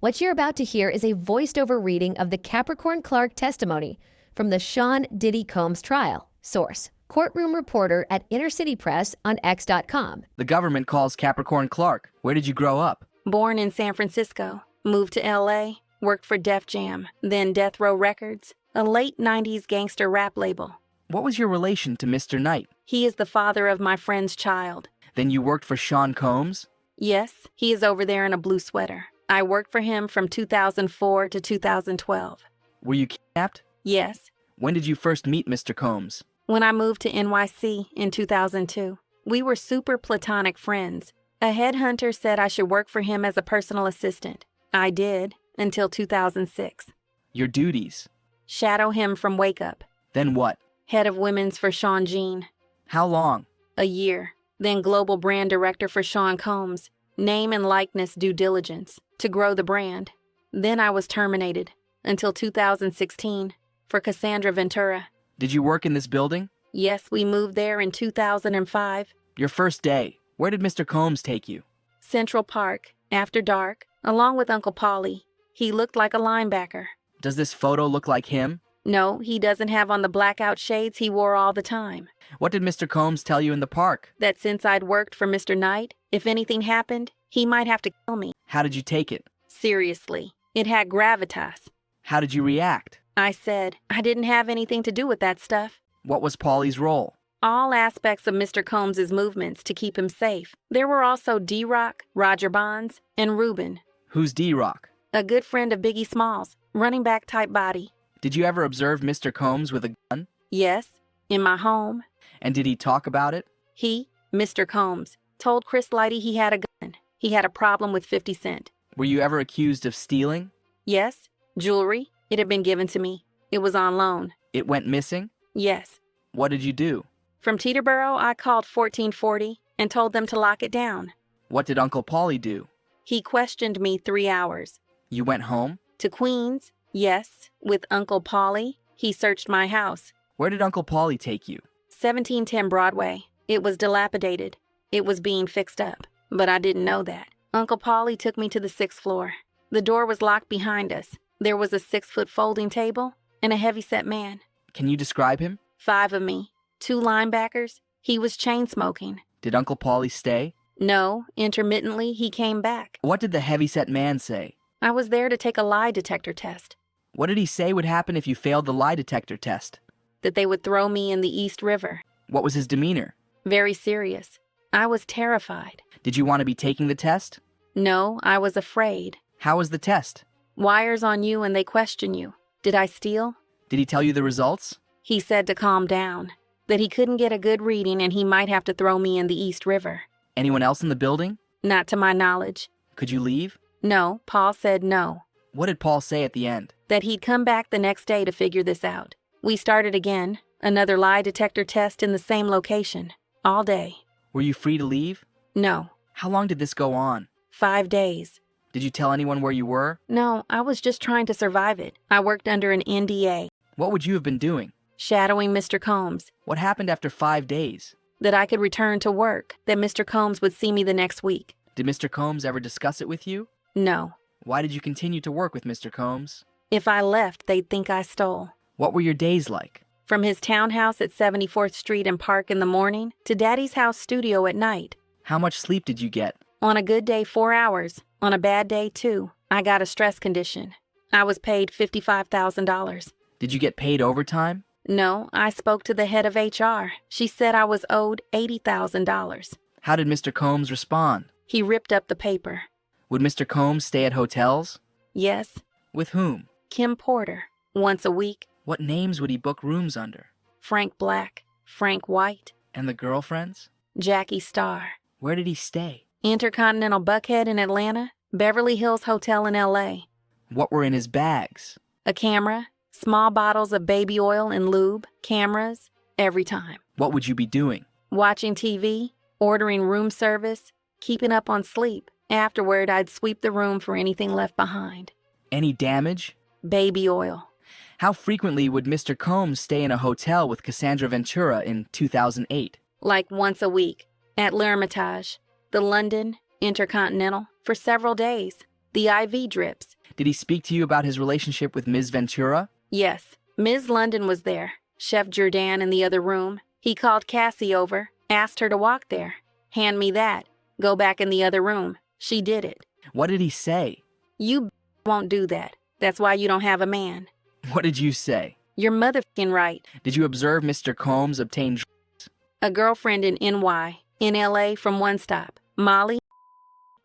What you're about to hear is a voiced-over reading of the Capricorn Clark testimony from the Sean Diddy Combs trial. Source: courtroom reporter at Inner City Press on X.com. The government calls Capricorn Clark. Where did you grow up? Born in San Francisco, moved to L.A., worked for Def Jam, then Death Row Records, a late 90s gangster rap label. What was your relation to Mr. Knight? He is the father of my friend's child. Then you worked for Sean Combs? Yes, he is over there in a blue sweater. I worked for him from 2004 to 2012. Were you kidnapped? Yes. When did you first meet Mr. Combs? When I moved to NYC in 2002. We were super platonic friends. A headhunter said I should work for him as a personal assistant. I did, until 2006. Your duties? Shadow him from Wake Up. Then what? Head of women's for Sean Jean. How long? A year. Then global brand director for Sean Combs. Name and likeness due diligence to grow the brand. Then I was terminated until 2016 for Cassandra Ventura. Did you work in this building? Yes, we moved there in 2005. Your first day, where did Mr. Combs take you? Central Park, after dark, along with Uncle Paulie. He looked like a linebacker. Does this photo look like him? No, he doesn't have on the blackout shades he wore all the time. What did Mr. Combs tell you in the park? That since I'd worked for Mr. Knight, if anything happened, he might have to kill me. How did you take it? Seriously, it had gravitas. How did you react? I said, I didn't have anything to do with that stuff. What was Paulie's role? All aspects of Mr. Combs' movements to keep him safe. There were also D-Rock, Roger Bonds, and Ruben. Who's D-Rock? A good friend of Biggie Smalls, running back type body. Did you ever observe Mr. Combs with a gun? Yes, in my home. And did he talk about it? He, Mr. Combs, told Chris Lighty he had a gun. He had a problem with 50 Cent. Were you ever accused of stealing? Yes, jewelry. It had been given to me. It was on loan. It went missing? Yes. What did you do? From Teterboro, I called 1440 and told them to lock it down. What did Uncle Paulie do? He questioned me 3 hours. You went home? To Queens, yes, with Uncle Paulie. He searched my house. Where did Uncle Paulie take you? 1710 Broadway. It was dilapidated. It was being fixed up, but I didn't know that. Uncle Paulie took me to the 6th floor. The door was locked behind us. There was a 6-foot folding table and a heavy-set man. Can you describe him? 5 of me. 2 linebackers. He was chain-smoking. Did Uncle Paulie stay? No, intermittently he came back. What did the heavy-set man say? I was there to take a lie detector test. What did he say would happen if you failed the lie detector test? That they would throw me in the East River. What was his demeanor? Very serious. I was terrified. Did you want to be taking the test? No, I was afraid. How was the test? Wires on you and they question you. Did I steal? Did he tell you the results? He said to calm down. That he couldn't get a good reading and he might have to throw me in the East River. Anyone else in the building? Not to my knowledge. Could you leave? No, Paul said no. What did Paul say at the end? That he'd come back the next day to figure this out. We started again, another lie detector test in the same location, all day. Were you free to leave? No. How long did this go on? 5 days. Did you tell anyone where you were? No, I was just trying to survive it. I worked under an NDA. What would you have been doing? Shadowing Mr. Combs. What happened after 5 days? That I could return to work, that Mr. Combs would see me the next week. Did Mr. Combs ever discuss it with you? No. Why did you continue to work with Mr. Combs? If I left, they'd think I stole. What were your days like? From his townhouse at 74th Street and Park in the morning to Daddy's house studio at night. How much sleep did you get? On a good day, 4 hours. On a bad day, 2. I got a stress condition. I was paid $55,000. Did you get paid overtime? No, I spoke to the head of HR. She said I was owed $80,000. How did Mr. Combs respond? He ripped up the paper. Would Mr. Combs stay at hotels? Yes. With whom? Kim Porter. Once a week. What names would he book rooms under? Frank Black. Frank White. And the girlfriends? Jackie Starr. Where did he stay? Intercontinental Buckhead in Atlanta. Beverly Hills Hotel in L.A. What were in his bags? A camera. Small bottles of baby oil and lube. Cameras. Every time. What would you be doing? Watching TV. Ordering room service. Keeping up on sleep. Afterward, I'd sweep the room for anything left behind. Any damage? Baby oil. How frequently would Mr. Combs stay in a hotel with Cassandra Ventura in 2008? Like once a week. At L'Hermitage, the London, Intercontinental, for several days. The IV drips. Did he speak to you about his relationship with Ms. Ventura? Yes. Ms. London was there. Chef Jordan in the other room. He called Cassie over, asked her to walk there. Hand me that. Go back in the other room. She did it. What did he say? You won't do that. That's why you don't have a man. What did you say? You're motherfucking right. Did you observe Mr. Combs obtain drugs? A girlfriend in NY, in LA from one stop. Molly,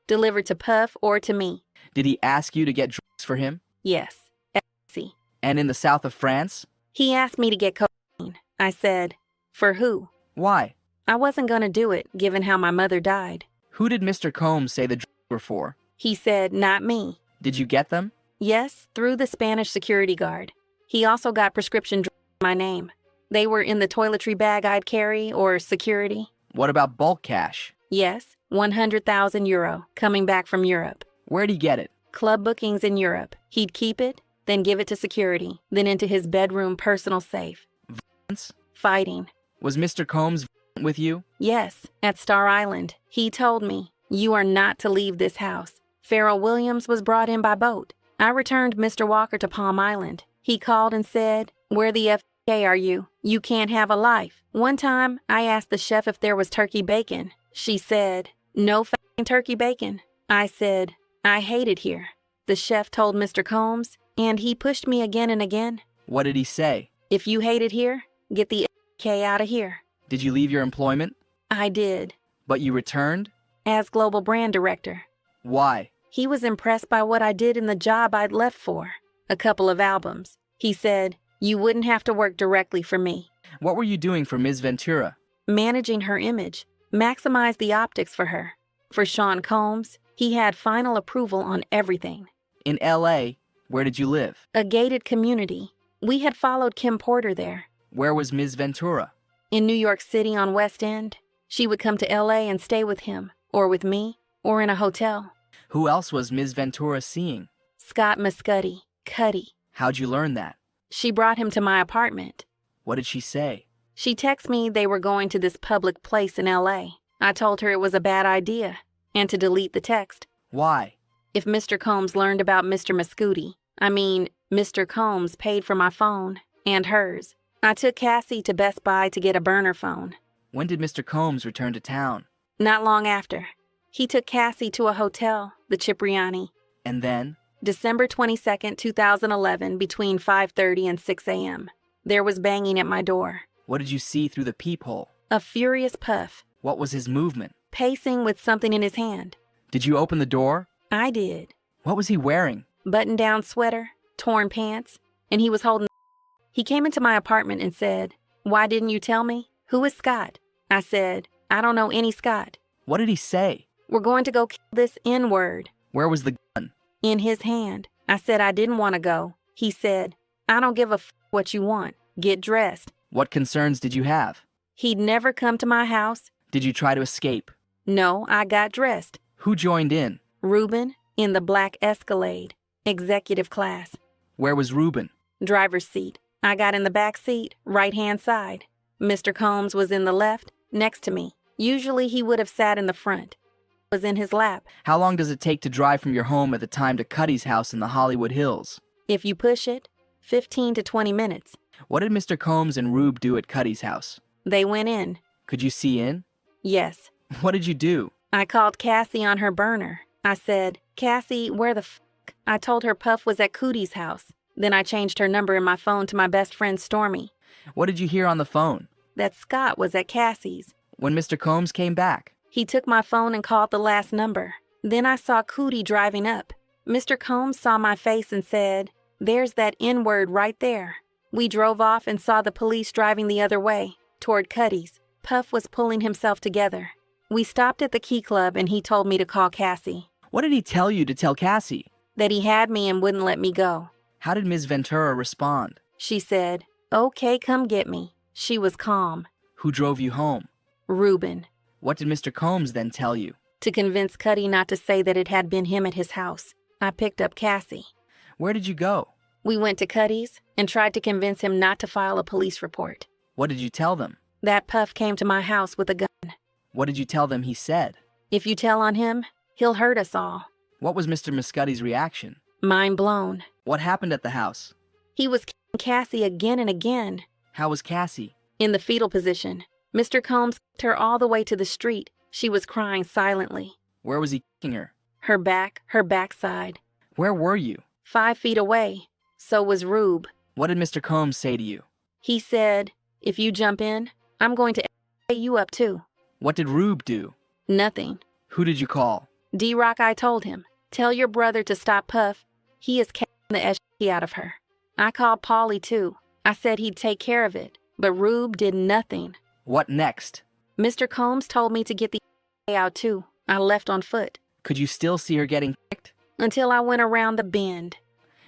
delivered to Puff or to me. Did he ask you to get drugs for him? Yes. See. And in the south of France? He asked me to get cocaine. I said, for who? Why? I wasn't going to do it, given how my mother died. Who did Mr. Combs say the drugs were for? He said, not me. Did you get them? Yes, through the Spanish security guard. He also got prescription drugs in my name. They were in the toiletry bag I'd carry, or security. What about bulk cash? Yes, 100,000 euro, coming back from Europe. Where'd he get it? Club bookings in Europe. He'd keep it, then give it to security, then into his bedroom personal safe. Violence? Fighting. Was Mr. Combs violent with you? Yes, at Star Island. He told me, you are not to leave this house. Pharrell Williams was brought in by boat. I returned Mr. Walker to Palm Island. He called and said, where the F***A are you? You can't have a life. One time, I asked the chef if there was turkey bacon. She said, no f***ing turkey bacon. I said, I hate it here. The chef told Mr. Combs, and he pushed me again and again. What did he say? If you hate it here, get the F***K out of here. Did you leave your employment? I did. But you returned? As global brand director. Why? He was impressed by what I did in the job I'd left for. A couple of albums. He said, you wouldn't have to work directly for me. What were you doing for Ms. Ventura? Managing her image. Maximize the optics for her. For Sean Combs, he had final approval on everything. In L.A., where did you live? A gated community. We had followed Kim Porter there. Where was Ms. Ventura? In New York City on West End. She would come to L.A. and stay with him, or with me, or in a hotel. Who else was Ms. Ventura seeing? Scott Muscuddy, Cuddy. How'd you learn that? She brought him to my apartment. What did she say? She texted me they were going to this public place in L.A. I told her it was a bad idea, and to delete the text. Why? If Mr. Combs learned about Mr. Muscuddy, Mr. Combs paid for my phone, and hers. I took Cassie to Best Buy to get a burner phone. When did Mr. Combs return to town? Not long after. He took Cassie to a hotel, the Cipriani. And then? December 22nd, 2011, between 5:30 and 6 a.m. There was banging at my door. What did you see through the peephole? A furious Puff. What was his movement? Pacing with something in his hand. Did you open the door? I did. What was he wearing? Button-down sweater, torn pants, and he was holding. He came into my apartment and said, why didn't you tell me? Who is Scott? I said, I don't know any Scott. What did he say? We're going to go kill this N-word. Where was the gun? In his hand. I said I didn't want to go. He said, I don't give a what you want. Get dressed. What concerns did you have? He'd never come to my house. Did you try to escape? No, I got dressed. Who joined in? Ruben, in the black Escalade. Executive class. Where was Ruben? Driver's seat. I got in the back seat, right-hand side. Mr. Combs was in the left, next to me. Usually he would have sat in the front. Was in his lap. How long does it take to drive from your home at the time to Cuddy's house in the Hollywood Hills? If you push it, 15 to 20 minutes. What did Mr. Combs and Rube do at Cuddy's house? They went in. Could you see in? Yes. What did you do? I called Cassie on her burner. I said, Cassie, where the f***? I told her Puff was at Cootie's house. Then I changed her number in my phone to my best friend Stormy. What did you hear on the phone? That Scott was at Cassie's. When Mr. Combs came back? He took my phone and called the last number. Then I saw Cootie driving up. Mr. Combs saw my face and said, there's that N-word right there. We drove off and saw the police driving the other way, toward Cuddy's. Puff was pulling himself together. We stopped at the Key Club and he told me to call Cassie. What did he tell you to tell Cassie? That he had me and wouldn't let me go. How did Ms. Ventura respond? She said, okay, come get me. She was calm. Who drove you home? Ruben. What did Mr. Combs then tell you? To convince Cuddy not to say that it had been him at his house. I picked up Cassie. Where did you go? We went to Cuddy's and tried to convince him not to file a police report. What did you tell them? That Puff came to my house with a gun. What did you tell them he said? If you tell on him, he'll hurt us all. What was Mr. Muscotty's reaction? Mind blown. What happened at the house? He was kicking Cassie again and again. How was Cassie? In the fetal position. Mr. Combs kicked her all the way to the street. She was crying silently. Where was he kicking her? Her backside. Where were you? 5 feet away. So was Rube. What did Mr. Combs say to you? He said, if you jump in, I'm going to you up too. What did Rube do? Nothing. Who did you call? D-Rock, I told him, tell your brother to stop Puff. He is kicking the shit out of her. I called Paulie too. I said he'd take care of it, but Rube did nothing. What next? Mr. Combs told me to get the out too. I left on foot. Could you still see her getting kicked? Until I went around the bend.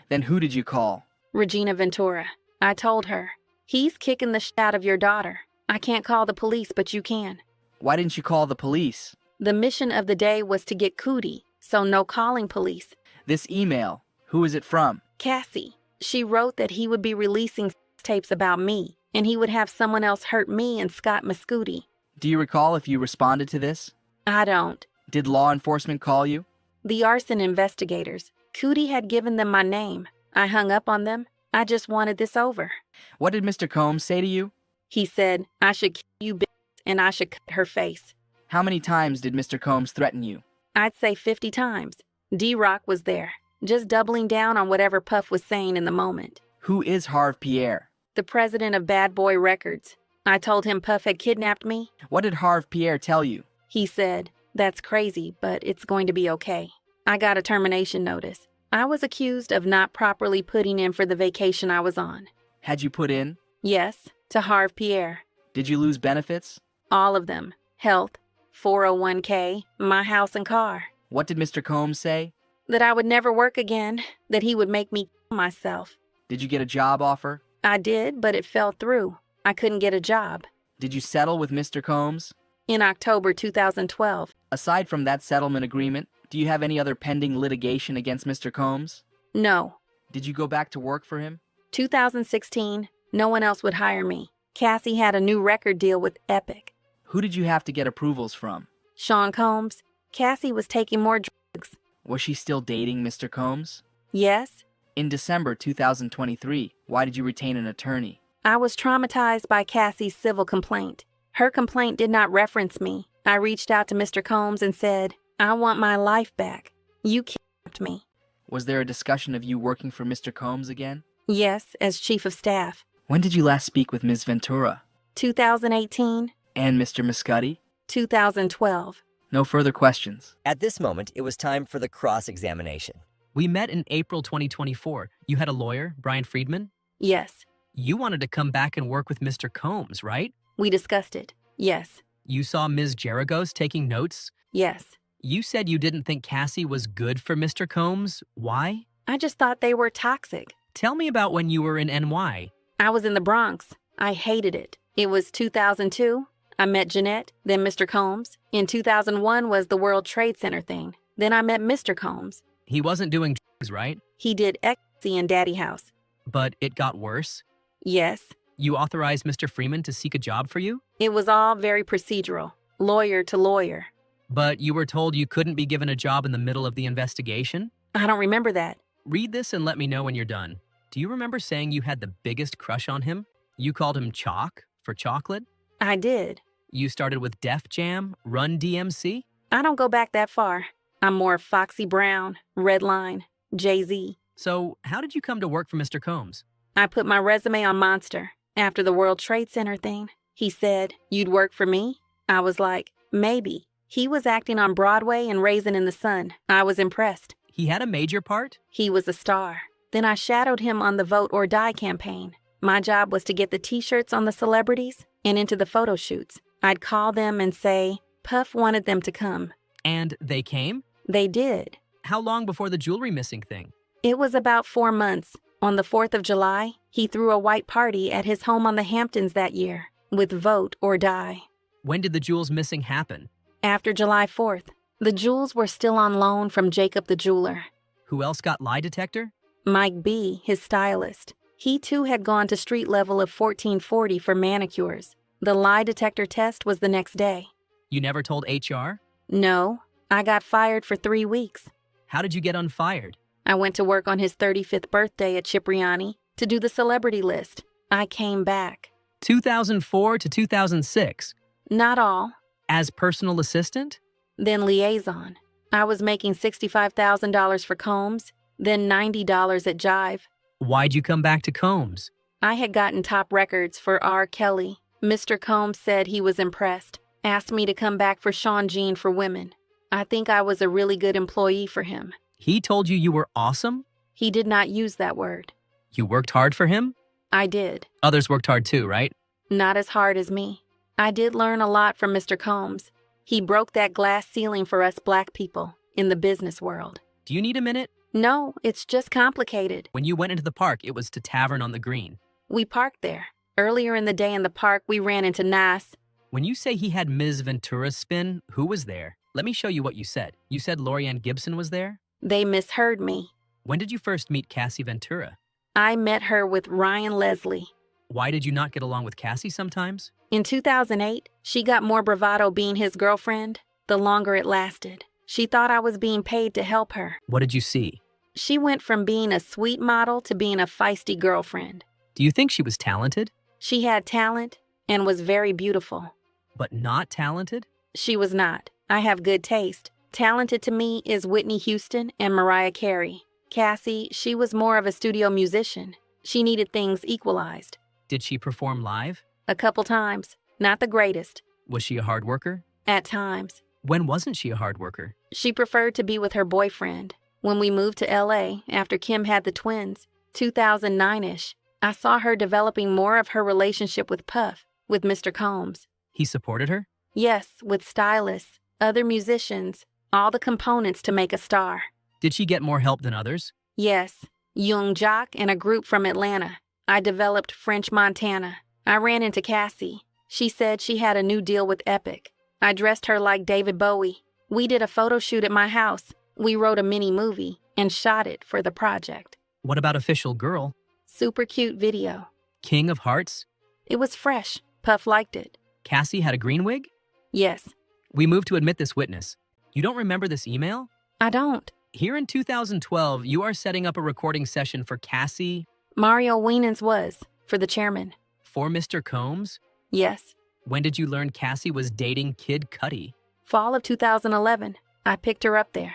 Then who did you call? Regina Ventura. I told her, he's kicking the shit out of your daughter. I can't call the police, but you can. Why didn't you call the police? The mission of the day was to get Cootie, so no calling police. This email, who is it from? Cassie. She wrote that he would be releasing tapes about me, and he would have someone else hurt me and Scott Muscooty. Do you recall if you responded to this? I don't. Did law enforcement call you? The arson investigators. Cootie had given them my name. I hung up on them. I just wanted this over. What did Mr. Combs say to you? He said, I should kill you, bitch, and I should cut her face. How many times did Mr. Combs threaten you? I'd say 50 times. D-Rock was there, just doubling down on whatever Puff was saying in the moment. Who is Harve Pierre? The president of Bad Boy Records. I told him Puff had kidnapped me. What did Harve Pierre tell you? He said, that's crazy, but it's going to be okay. I got a termination notice. I was accused of not properly putting in for the vacation I was on. Had you put in? Yes, to Harve Pierre. Did you lose benefits? All of them. Health, 401k, my house and car. What did Mr. Combs say? That I would never work again, that he would make me kill myself. Did you get a job offer? I did, but it fell through. I couldn't get a job. Did you settle with Mr. Combs? In October 2012. Aside from that settlement agreement, do you have any other pending litigation against Mr. Combs? No. Did you go back to work for him? 2016, no one else would hire me. Cassie had a new record deal with Epic. Who did you have to get approvals from? Sean Combs. Cassie was taking more drugs. Was she still dating Mr. Combs? Yes. In December 2023, why did you retain an attorney? I was traumatized by Cassie's civil complaint. Her complaint did not reference me. I reached out to Mr. Combs and said, I want my life back. You kidnapped me. Was there a discussion of you working for Mr. Combs again? Yes, as chief of staff. When did you last speak with Ms. Ventura? 2018. And Mr. Muscotty? 2012. No further questions. At this moment, it was time for the cross-examination. We met in April 2024. You had a lawyer, Brian Friedman? Yes. You wanted to come back and work with Mr. Combs, right? We discussed it. Yes. You saw Ms. Geragos taking notes? Yes. You said you didn't think Cassie was good for Mr. Combs. Why? I just thought they were toxic. Tell me about when you were in NY. I was in the Bronx. I hated it. It was 2002. I met Jeanette, then Mr. Combs. In 2001 was the World Trade Center thing. Then I met Mr. Combs. He wasn't doing drugs, right? He did ecstasy in Daddy House. But it got worse? Yes. You authorized Mr. Freeman to seek a job for you? It was all very procedural. Lawyer to lawyer. But you were told you couldn't be given a job in the middle of the investigation? I don't remember that. Read this and let me know when you're done. Do you remember saying you had the biggest crush on him? You called him Chalk for chocolate? I did. You started with Def Jam, Run DMC? I don't go back that far. I'm more Foxy Brown, Redline, Jay-Z. So how did you come to work for Mr. Combs? I put my resume on Monster. After the World Trade Center thing, he said, you'd work for me? I was like, maybe. He was acting on Broadway and Raisin in the Sun. I was impressed. He had a major part? He was a star. Then I shadowed him on the Vote or Die campaign. My job was to get the t-shirts on the celebrities and into the photo shoots. I'd call them and say, Puff wanted them to come. And they came? They did. How long before the jewelry missing thing? It was about 4 months. On the 4th of July, he threw a white party at his home on the Hamptons that year with Vote or Die. When did the jewels missing happen? After July 4th. The jewels were still on loan from Jacob the jeweler. Who else got lie detector? Mike B., his stylist. He too had gone to street level of 1440 for manicures. The lie detector test was the next day. You never told HR? No, I got fired for 3 weeks. How did you get unfired? I went to work on his 35th birthday at Cipriani to do the celebrity list. I came back. 2004 to 2006. Not all. As personal assistant? Then liaison. I was making $65,000 for Combs, then $90 at Jive. Why'd you come back to Combs? I had gotten top records for R. Kelly. Mr. Combs said he was impressed, asked me to come back for Sean Jean for women. I think I was a really good employee for him. He told you were awesome? He did not use that word. You worked hard for him? I did. Others worked hard too, right? Not as hard as me. I did learn a lot from Mr. Combs. He broke that glass ceiling for us black people in the business world. Do you need a minute? No, it's just complicated. When you went into the park, it was to Tavern on the Green. We parked there. Earlier in the day in the park, we ran into Nas. When you say he had Ms. Ventura's spin, who was there? Let me show you what you said. You said Lorianne Gibson was there? They misheard me. When did you first meet Cassie Ventura? I met her with Ryan Leslie. Why did you not get along with Cassie sometimes? In 2008, she got more bravado being his girlfriend, the longer it lasted. She thought I was being paid to help her. What did you see? She went from being a sweet model to being a feisty girlfriend. Do you think she was talented? She had talent and was very beautiful. But not talented? She was not. I have good taste. Talented to me is Whitney Houston and Mariah Carey. Cassie, she was more of a studio musician. She needed things equalized. Did she perform live? A couple times. Not the greatest. Was she a hard worker? At times. When wasn't she a hard worker? She preferred to be with her boyfriend. When we moved to LA after Kim had the twins, 2009-ish, I saw her developing more of her relationship with Puff, with Mr. Combs. He supported her? Yes, with stylists, other musicians, all the components to make a star. Did she get more help than others? Yes, Young Jock and a group from Atlanta. I developed French Montana. I ran into Cassie. She said she had a new deal with Epic. I dressed her like David Bowie. We did a photo shoot at my house. We wrote a mini movie and shot it for the project. What about Official Girl? Super cute video. King of Hearts? It was fresh. Puff liked it. Cassie had a green wig? Yes. We moved to admit this witness. You don't remember this email? I don't. Here in 2012, you are setting up a recording session for Cassie. Mario Wienans was, for the chairman. For Mr. Combs? Yes. When did you learn Cassie was dating Kid Cudi? Fall of 2011. I picked her up there.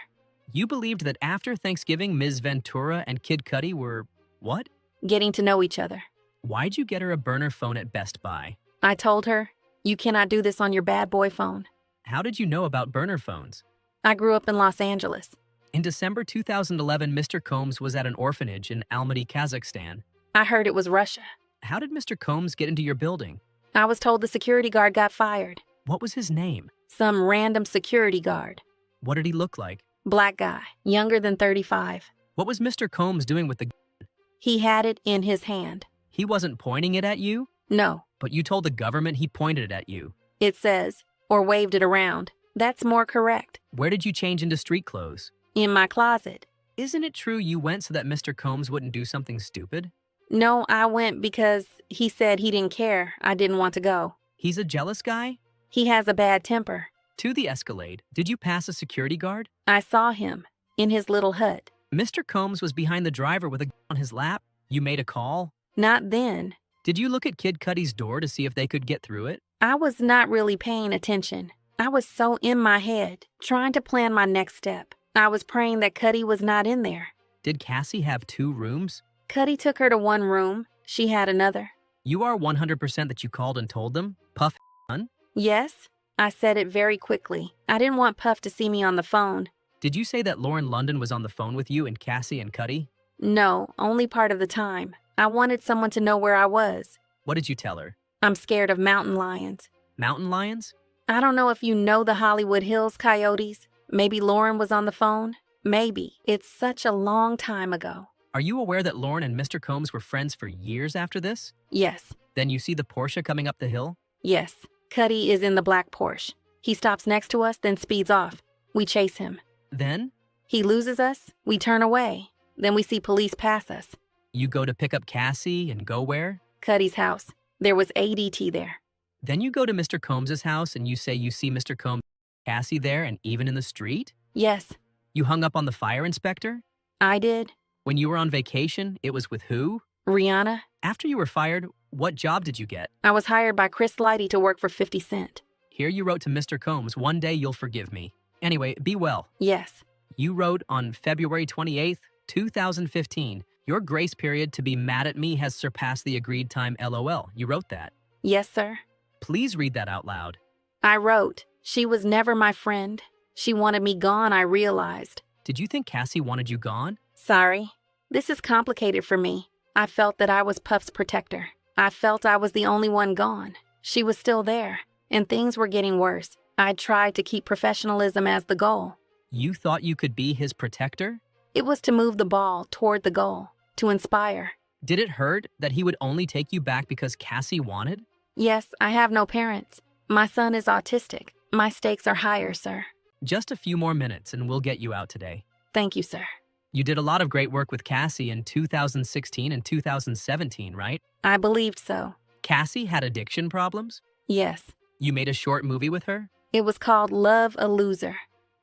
You believed that after Thanksgiving, Ms. Ventura and Kid Cudi were what? Getting to know each other. Why'd you get her a burner phone at Best Buy? I told her, you cannot do this on your bad boy phone. How did you know about burner phones? I grew up in Los Angeles. In December 2011, Mr. Combs was at an orphanage in Almaty, Kazakhstan. I heard it was Russia. How did Mr. Combs get into your building? I was told the security guard got fired. What was his name? Some random security guard. What did he look like? Black guy, younger than 35. What was Mr. Combs doing with the gun? He had it in his hand. He wasn't pointing it at you? No. But you told the government he pointed it at you. It says, or waved it around. That's more correct. Where did you change into street clothes? In my closet. Isn't it true you went so that Mr. Combs wouldn't do something stupid? No, I went because he said he didn't care. I didn't want to go. He's a jealous guy? He has a bad temper. To the Escalade, did you pass a security guard? I saw him in his little hut. Mr. Combs was behind the driver with a gun on his lap. You made a call? Not then. Did you look at Kid Cudi's door to see if they could get through it? I was not really paying attention. I was so in my head, trying to plan my next step. I was praying that Cudi was not in there. Did Cassie have 2 rooms? Cudi took her to one room. She had another. You are 100% that you called and told them? Puff hun? Yes. I said it very quickly. I didn't want Puff to see me on the phone. Did you say that Lauren London was on the phone with you and Cassie and Cudi? No, only part of the time. I wanted someone to know where I was. What did you tell her? I'm scared of mountain lions. Mountain lions? I don't know if you know the Hollywood Hills coyotes. Maybe Lauren was on the phone. Maybe. It's such a long time ago. Are you aware that Lauren and Mr. Combs were friends for years after this? Yes. Then you see the Porsche coming up the hill? Yes. Cudi is in the black Porsche. He stops next to us, then speeds off. We chase him. Then? He loses us. We turn away. Then we see police pass us. You go to pick up Cassie and go where? Cudi's house. There was ADT there. Then you go to Mr. Combs' house and you say you see Mr. Combs, Cassie there and even in the street? Yes. You hung up on the fire inspector? I did. When you were on vacation, it was with who? Rihanna. After you were fired, what job did you get? I was hired by Chris Lighty to work for 50 Cent. Here you wrote to Mr. Combs, one day you'll forgive me. Anyway, be well. Yes. You wrote on February 28th, 2015, your grace period to be mad at me has surpassed the agreed time LOL. You wrote that. Yes, sir. Please read that out loud. I wrote, she was never my friend. She wanted me gone, I realized. Did you think Cassie wanted you gone? Sorry. This is complicated for me. I felt that I was Puff's protector. I felt I was the only one gone. She was still there, and things were getting worse. I tried to keep professionalism as the goal. You thought you could be his protector? It was to move the ball toward the goal, to inspire. Did it hurt that he would only take you back because Cassie wanted? Yes, I have no parents. My son is autistic. My stakes are higher, sir. Just a few more minutes and we'll get you out today. Thank you, sir. You did a lot of great work with Cassie in 2016 and 2017, right? I believed so. Cassie had addiction problems? Yes. You made a short movie with her? It was called Love a Loser.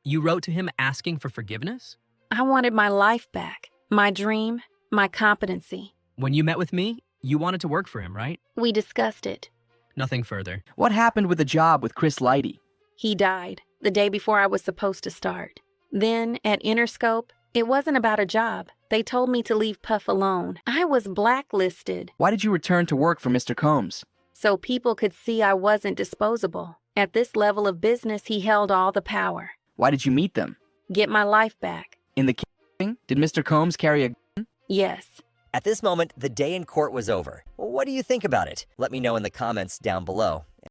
You wrote to him asking for forgiveness? I wanted my life back, my dream, my competency. When you met with me, you wanted to work for him, right? We discussed it. Nothing further. What happened with the job with Chris Lighty? He died the day before I was supposed to start. Then, at Interscope, it wasn't about a job. They told me to leave Puff alone. I was blacklisted. Why did you return to work for Mr. Combs? So people could see I wasn't disposable. At this level of business, he held all the power. Why did you meet them? Get my life back. In the king? Did Mr. Combs carry a gun? Yes. At this moment, the day in court was over. What do you think about it? Let me know in the comments down below.